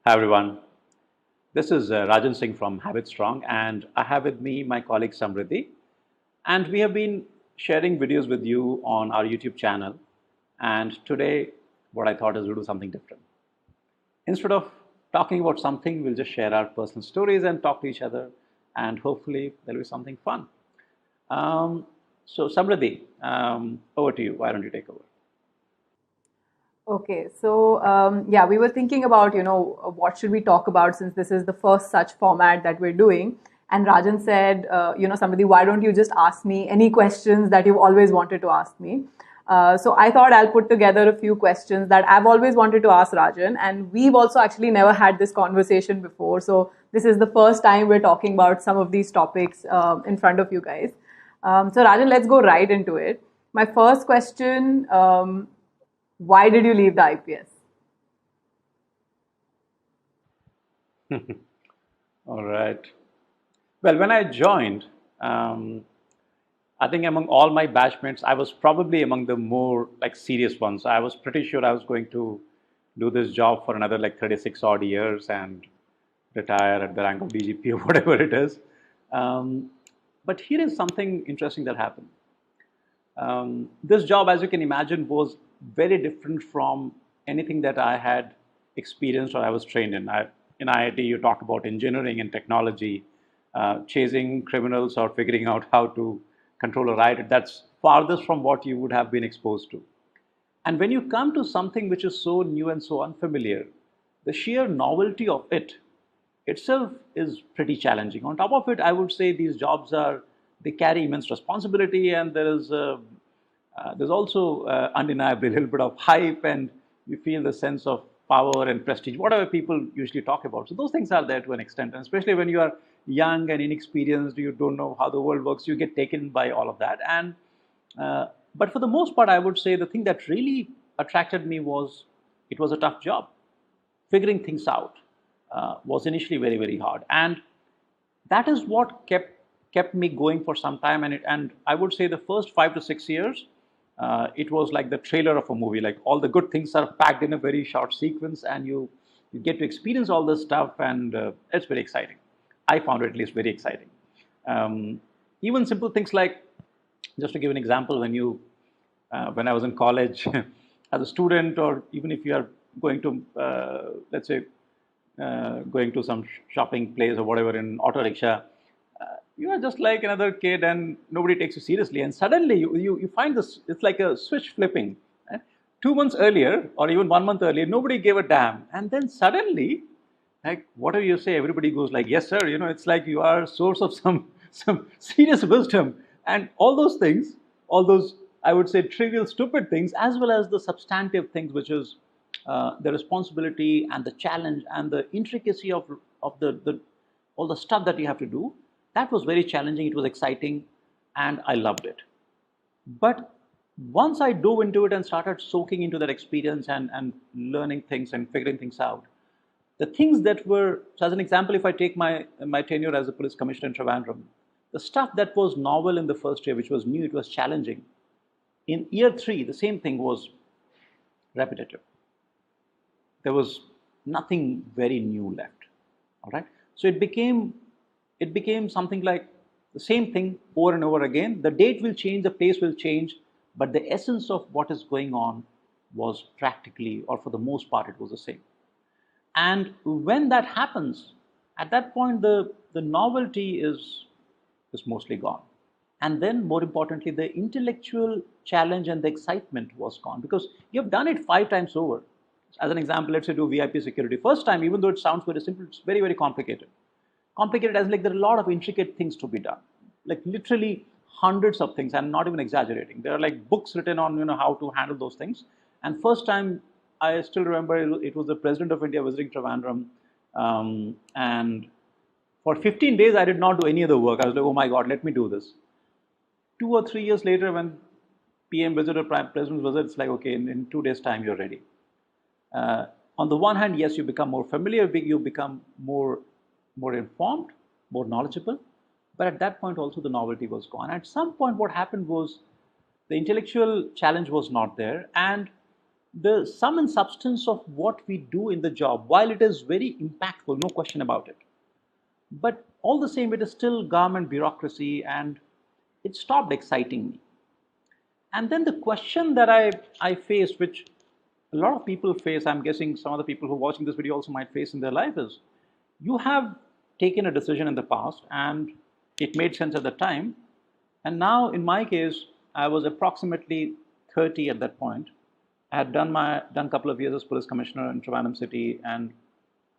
Hi everyone, this is Rajan Singh from HabitStrong, and I have with me my colleague Samriddhi, and we have been sharing videos with you on our YouTube channel. And today, what I thought is we'll do something different. Instead of talking about something, we'll just share our personal stories and talk to each other, and hopefully there'll be something fun. So Samriddhi, over to you. Why don't you take over? Okay, so yeah, we were thinking about, what should we talk about since this is the first such format that we're doing. And Rajan said, somebody, why don't you just ask me any questions that you've always wanted to ask me? So I thought I'll put together a few questions that I've always wanted to ask Rajan. And we've also actually never had this conversation before. So this is the first time we're talking about some of these topics in front of you guys. So Rajan, let's go right into it. My first question. Why did you leave the IPS? All right. Well, when I joined, um, I think among all my batchmates, I was probably among the more like serious ones. I was pretty sure I was going to do this job for another like 36 odd years and retire at the rank of DGP or whatever it is. Um, but here is something interesting that happened. This job, as you can imagine, was very different from anything that I had experienced or I was trained in. In IIT, you talk about engineering and technology, chasing criminals or figuring out how to control a riot. That's farthest from what you would have been exposed to. And when you come to something which is so new and so unfamiliar, the sheer novelty of it itself is pretty challenging. On top of it, I would say these jobs are they carry immense responsibility, and there's also undeniably a little bit of hype, and you feel the sense of power and prestige, whatever people usually talk about. So those things are there to an extent, and especially when you are young and inexperienced, you don't know how the world works, you get taken by all of that. And but for the most part, I would say the thing that really attracted me was it was a tough job. Figuring things out was initially very very hard, and that is what kept me going for some time. And I would say the first 5 to 6 years, it was like the trailer of a movie. Like all the good things are packed in a very short sequence, and you get to experience all this stuff, and it's very exciting. I found it at least very exciting. Even simple things like, just to give an example, when I was in college as a student, or even if you are going to, let's say, going to some shopping place or whatever in auto rickshaw, you are just like another kid and nobody takes you seriously. And suddenly you find this, it's like a switch flipping. eh? 2 months earlier or even 1 month earlier, nobody gave a damn. And then suddenly, like whatever you say, everybody goes like, yes, sir. It's like you are a source of some some serious wisdom. And all those things, all those, I would say, trivial, stupid things, as well as the substantive things, which is the responsibility and the challenge and the intricacy of the all the stuff that you have to do. That was very challenging. It was exciting, and I loved it. But once I dove into it and started soaking into that experience and learning things and figuring things out, the things that were, so as an example, if I take my tenure as a police commissioner in Trivandrum, the stuff that was novel in the first year, which was new, it was challenging. In year three, the same thing was repetitive. There was nothing very new left. All right. So it became something like the same thing over and over again. The date will change, the place will change, but the essence of what is going on was practically, or for the most part, it was the same. And when that happens, at that point, the novelty is mostly gone. And then, more importantly, the intellectual challenge and the excitement was gone because you've done it 5 times over. As an example, let's say do VIP security. First time, even though it sounds very simple, it's very, very complicated. Complicated as like there are a lot of intricate things to be done. Like literally hundreds of things. I'm not even exaggerating. There are like books written on how to handle those things. And first time, I still remember it was the President of India visiting Trivandrum, and for 15 days I did not do any other work. I was like, oh my God, let me do this. 2 or 3 years later, when PM visit or Prime President visit, it's like, okay, in 2 days' time, you're ready. On the one hand, yes, you become more familiar, you become more informed, more knowledgeable, but at that point also the novelty was gone. At some point, what happened was the intellectual challenge was not there, and the sum and substance of what we do in the job, while it is very impactful, no question about it, but all the same, it is still government bureaucracy, and it stopped exciting me. And then the question that I faced, which a lot of people face, I'm guessing some of the people who are watching this video also might face in their life, is you have taken a decision in the past and it made sense at the time. And now, in my case, I was approximately 30 at that point. I had done a couple of years as police commissioner in Trivandrum City, and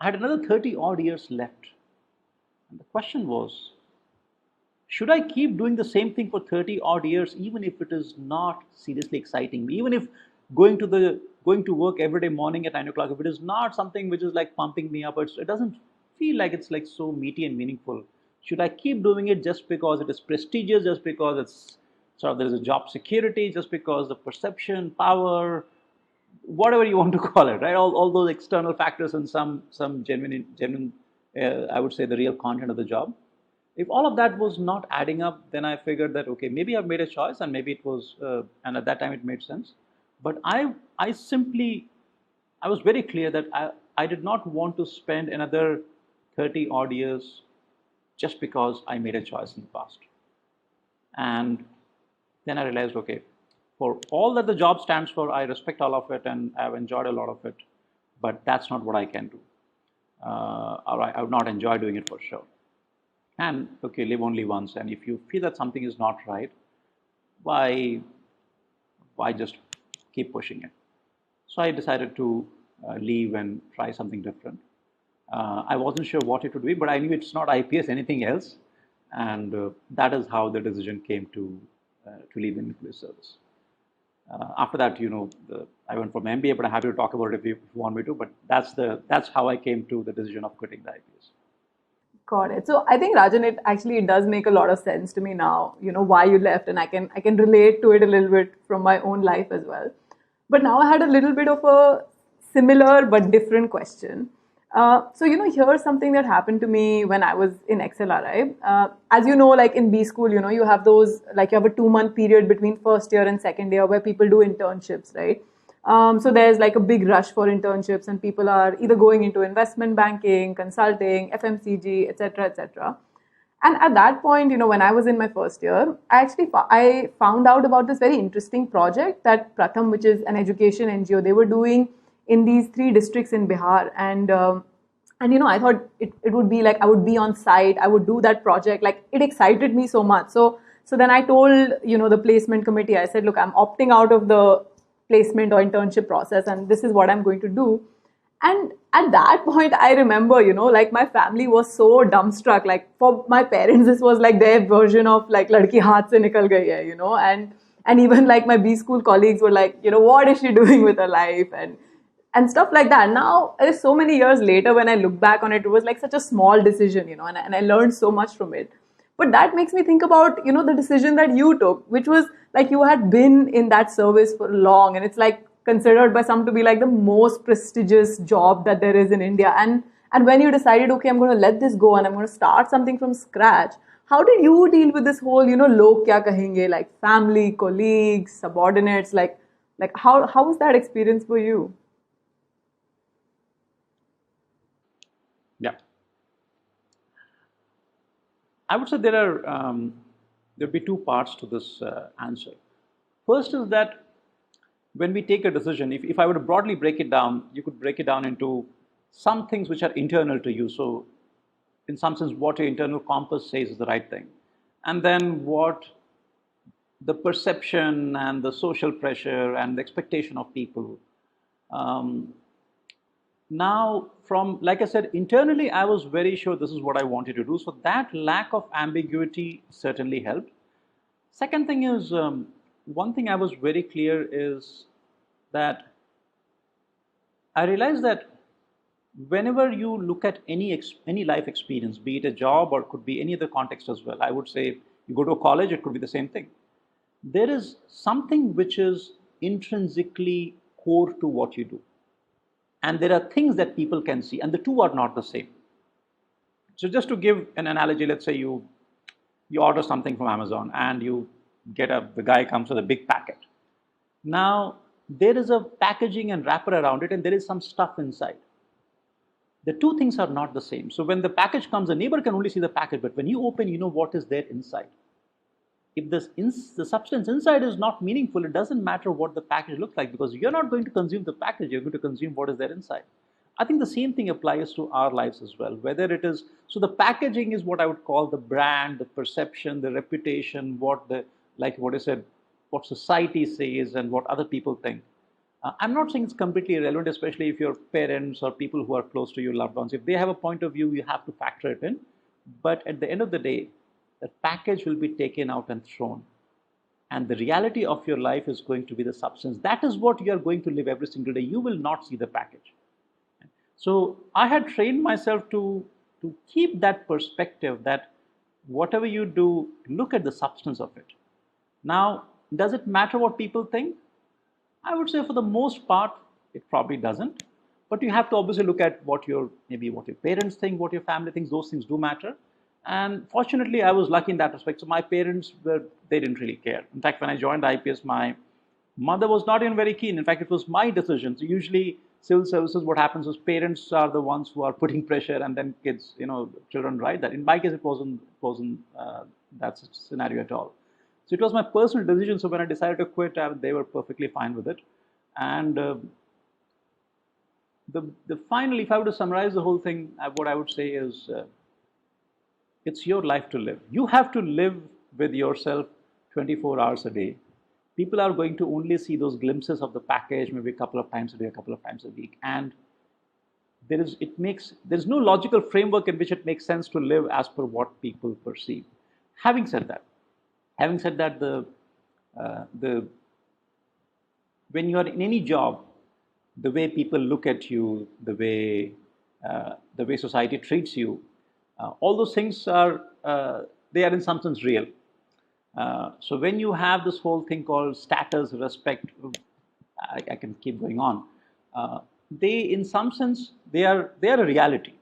I had another 30 odd years left. And the question was, should I keep doing the same thing for 30 odd years, even if it is not seriously exciting me, even if going to work every day morning at 9 o'clock, if it is not something which is like pumping me up, it doesn't feel like it's like so meaty and meaningful. Should I keep doing it just because it is prestigious, just because it's sort of there is a job security, just because the perception, power, whatever you want to call it, right? All those external factors and some genuine, I would say the real content of the job. If all of that was not adding up, then I figured that okay, maybe I've made a choice, and maybe it was, and at that time it made sense. But I simply, I was very clear that I did not want to spend another 30 odd years just because I made a choice in the past. And then I realized, okay, for all that the job stands for, I respect all of it and I've enjoyed a lot of it, but that's not what I can do. Or I would not enjoy doing it for sure. And okay, live only once. And if you feel that something is not right, why, why just keep pushing it? So I decided to leave and try something different. I wasn't sure what it would be, but I knew it's not IPS, anything else, and that is how the decision came to leave the nuclear service. After that, I went for my MBA, but I'm happy to talk about it if you want me to. But that's how I came to the decision of quitting the IPS. Got it. So I think Rajan, it does make a lot of sense to me now, why you left, and I can relate to it a little bit from my own life as well. But now I had a little bit of a similar but different question. So here's something that happened to me when I was in XLRI. As you know, like in B school, you have those, like you have a 2 month period between first year and second year where people do internships, right? So there's like a big rush for internships, and people are either going into investment banking, consulting, FMCG, etc., etc. And at that point, when I was in my first year, I found out about this very interesting project that Pratham, which is an education NGO, they were doing in these 3 districts in Bihar, and I thought it would be like I would be on site, I would do that project, like it excited me so much. So then I told the placement committee, I said, look, I'm opting out of the placement or internship process, and this is what I'm going to do. And at that point, I remember, like my family was so dumbstruck. Like for my parents, this was like their version of like ladki haath se nikal gayi hai, and even like my B school colleagues were like, what is she doing with her life, and stuff like that. Now, so many years later, when I look back on it, it was like such a small decision, and I learned so much from it. But that makes me think about, the decision that you took, which was like you had been in that service for long, and it's like considered by some to be like the most prestigious job that there is in India. And when you decided, okay, I'm going to let this go and I'm going to start something from scratch, how did you deal with this whole, log kya kahenge, like family, colleagues, subordinates, like how was that experience for you? Yeah, I would say there'd be two parts to this answer. First is that when we take a decision, if I were to broadly break it down, you could break it down into some things which are internal to you. So, in some sense, what your internal compass says is the right thing, and then what the perception and the social pressure and the expectation of people. Um, Now, from like I said, internally, I was very sure this is what I wanted to do. So that lack of ambiguity certainly helped. Second thing is, one thing I was very clear is that I realized that whenever you look at any life experience, be it a job or could be any other context as well, I would say you go to a college, it could be the same thing. There is something which is intrinsically core to what you do, and there are things that people can see, and the two are not the same. So just to give an analogy, let's say you order something from Amazon and you get the guy comes with a big packet. Now there is a packaging and wrapper around it, and there is some stuff inside. The two things are not the same. So when the package comes, the neighbor can only see the package, but when you open, you know what is there inside. If the substance inside is not meaningful, it doesn't matter what the package looks like, because you're not going to consume the package, you're going to consume what is there inside. I think the same thing applies to our lives as well. Whether it is, so the packaging is what I would call the brand, the perception, the reputation, what the, like what I said, what society says and what other people think. I'm not saying it's completely irrelevant, especially if your parents or people who are close to your loved ones, if they have a point of view, you have to factor it in. But at the end of the day, the package will be taken out and thrown. And the reality of your life is going to be the substance. That is what you are going to live every single day. You will not see the package. So I had trained myself to keep that perspective that whatever you do, look at the substance of it. Now, does it matter what people think? I would say for the most part, it probably doesn't. But you have to obviously look at what your, maybe what your parents think, what your family thinks. Those things do matter. And fortunately, I was lucky in that respect. So my parents were, they didn't really care. In fact, when I joined the IPS, my mother was not even very keen. In fact, it was my decision. So usually, civil services, what happens is parents are the ones who are putting pressure, and then kids, children write that. In my case, it wasn't that scenario at all. So it was my personal decision. So when I decided to quit, they were perfectly fine with it. And the final, if I were to summarize the whole thing, what I would say is, it's your life to live. You have to live with yourself 24 hours a day. People are going to only see those glimpses of the package maybe a couple of times a day, a couple of times a week. And there's no logical framework in which it makes sense to live as per what people perceive. Having said that, the when you are in any job, the way people look at you, the way society treats you, all those things are they are in some sense real. So when you have this whole thing called status, respect, I can keep going on. They, in some sense, they are a reality.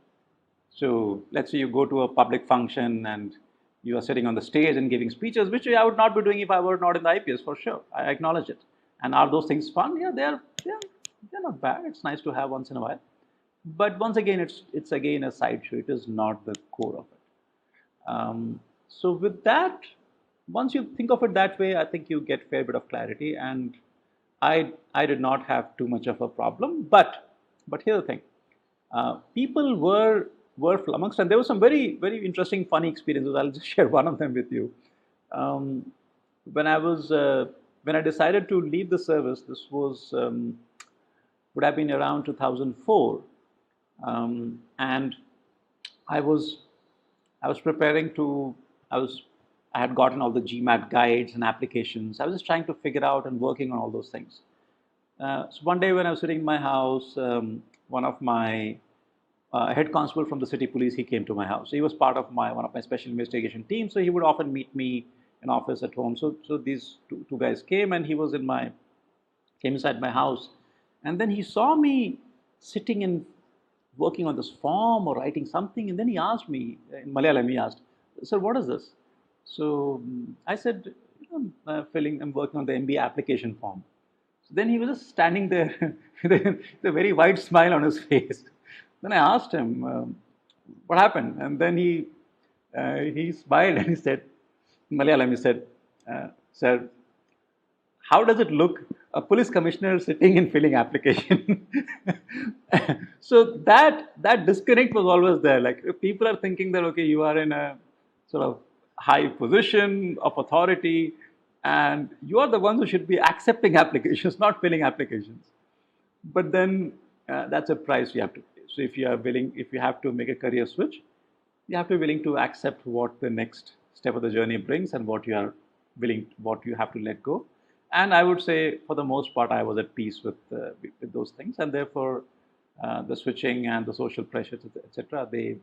So let's say you go to a public function and you are sitting on the stage and giving speeches, which I would not be doing if I were not in the IPS, for sure. I acknowledge it. And are those things fun? Yeah, they're not bad. It's nice to have once in a while. But once again, it's again a sideshow. It is not the core of it. So with that, once you think of it that way, I think you get a fair bit of clarity. And I did not have too much of a problem. But here's the thing: people were flummoxed, and there were some very very interesting, funny experiences. I'll just share one of them with you. Um, when I was when I decided to leave the service, this was would have been around 2004, and I was I was preparing to I was I had gotten all the GMAT guides and applications. I was just trying to figure out and working on all those things. So one day when I was sitting in my house, one of my head constable from the city police, he came to my house. He was part of one of my special investigation team, so he would often meet me in office at home. So these two guys came, and he was came inside my house, and then he saw me sitting and working on this form or writing something, and then he asked me in Malayalam. He asked, "Sir, what is this?" So I said, I'm working on the MBA application form." So then he was just standing there with a very wide smile on his face. Then I asked him, "What happened?" And then he smiled and he said, in Malayalam, he said, "Sir, how does it look, a police commissioner sitting and filling application?" So that disconnect was always there. Like, if people are thinking that, okay, you are in a sort of high position of authority, and you are the ones who should be accepting applications, not filling applications. But then that's a price you have to pay. So if you have to make a career switch, you have to be willing to accept what the next step of the journey brings, and what you have to let go. And I would say, for the most part, I was at peace with those things, and therefore, the switching and the social pressures, etc., they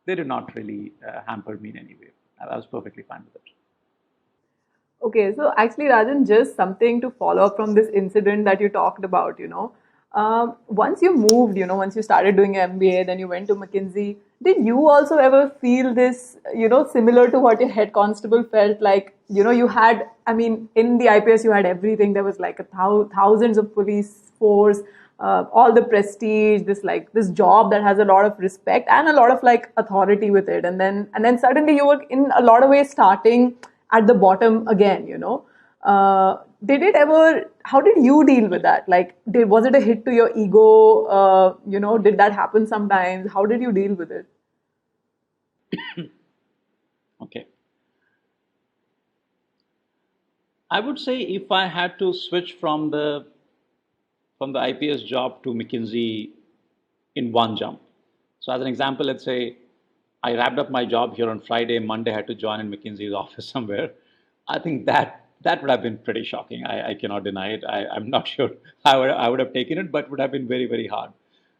did not really hamper me in any way. I was perfectly fine with it. Okay, so actually, Rajan, just something to follow up from this incident that you talked about. Once you moved, once you started doing your MBA, then you went to McKinsey. Did you also ever feel this, similar to what your head constable felt like? You had, I mean, in the IPS, you had everything. There was like thousands of police force, all the prestige, this job that has a lot of respect and a lot of like authority with it. And then suddenly you were in a lot of ways starting at the bottom again. Did it ever, how did you deal with that? Like, was it a hit to your ego? Did that happen sometimes? How did you deal with it? Okay. I would say if I had to switch from the IPS job to McKinsey in one jump. So as an example, let's say I wrapped up my job here on Friday, Monday I had to join in McKinsey's office somewhere. I think that would have been pretty shocking. I cannot deny it. I'm not sure I would have taken it, but would have been very, very hard.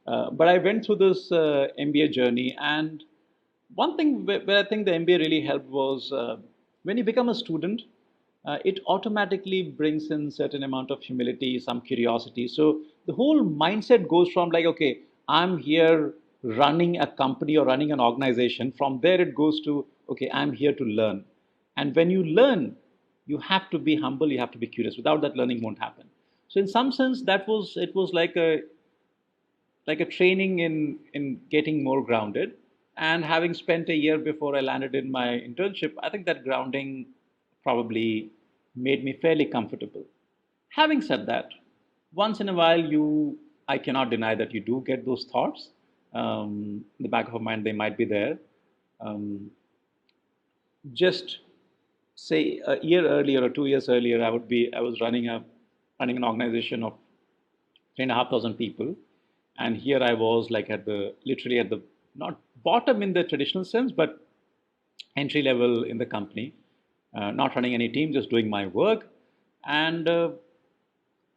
But I went through this MBA journey, and one thing where I think the MBA really helped was when you become a student, it automatically brings in certain amount of humility, some curiosity. So the whole mindset goes from like, okay, I'm here running a company or running an organization. From there, it goes to, okay, I'm here to learn. And when you learn, you have to be humble, you have to be curious. Without that, learning won't happen. So in some sense, it was like a training in getting more grounded. And having spent a year before I landed in my internship, I think that grounding probably made me fairly comfortable. Having said that, once in a while, I cannot deny that you do get those thoughts. In the back of your mind, they might be there. Um, just say a year earlier or 2 years earlier, I was running an organization of 3,500 people, and here I was like at the literally at the not bottom in the traditional sense, but entry level in the company, not running any team, just doing my work, and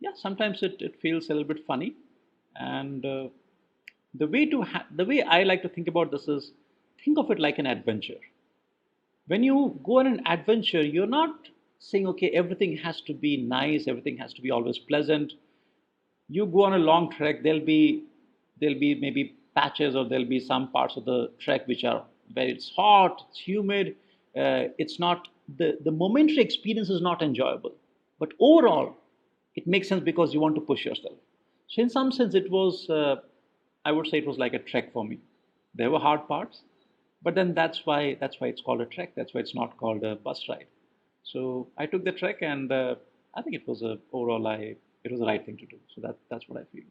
yeah, sometimes it feels a little bit funny, and the way I like to think about this is think of it like an adventure. When you go on an adventure, you're not saying, okay, everything has to be nice, everything has to be always pleasant. You go on a long trek, there'll be maybe patches, or there'll be some parts of the trek which are where it's hot, it's humid, it's not the momentary experience is not enjoyable, but overall it makes sense because you want to push yourself. So in some sense it was, I would say it was like a trek for me. There were hard parts, but then that's why it's called a trek. That's why it's not called a bus ride. So I took the trek, and I think it was a overall I it was the right thing to do. So that's what I feel.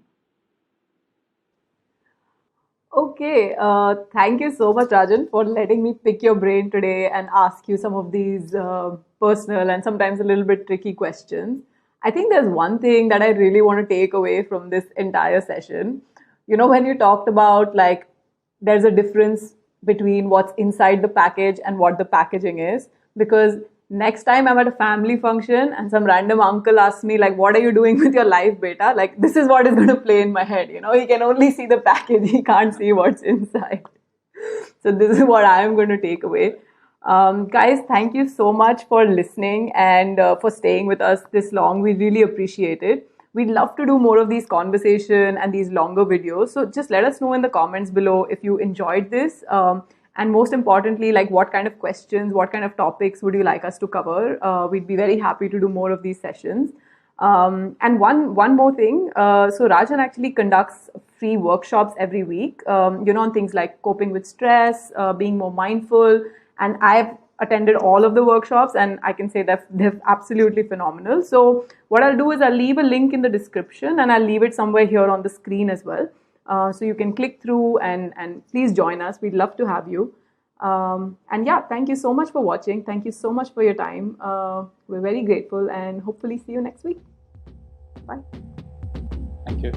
Okay, thank you so much, Rajan, for letting me pick your brain today and ask you some of these personal and sometimes a little bit tricky questions. I think there's one thing that I really want to take away from this entire session. When you talked about like there's a difference between what's inside the package and what the packaging is, because next time I'm at a family function and some random uncle asks me like, what are you doing with your life, beta, like this is what is going to play in my head. He can only see the package, he can't see what's inside. So this is what I am going to take away. Guys, thank you so much for listening and for staying with us this long. We really appreciate it. We'd love to do more of these conversation and these longer videos. So just let us know in the comments below if you enjoyed this. And most importantly, like what kind of questions, what kind of topics would you like us to cover? We'd be very happy to do more of these sessions. And one more thing. So Rajan actually conducts free workshops every week, on things like coping with stress, being more mindful. And I've attended all of the workshops, and I can say that they're absolutely phenomenal. So what I'll do is I'll leave a link in the description, and I'll leave it somewhere here on the screen as well. So you can click through and please join us. We'd love to have you. And yeah, thank you so much for watching. Thank you so much for your time. We're very grateful, and hopefully see you next week. Bye. Thank you.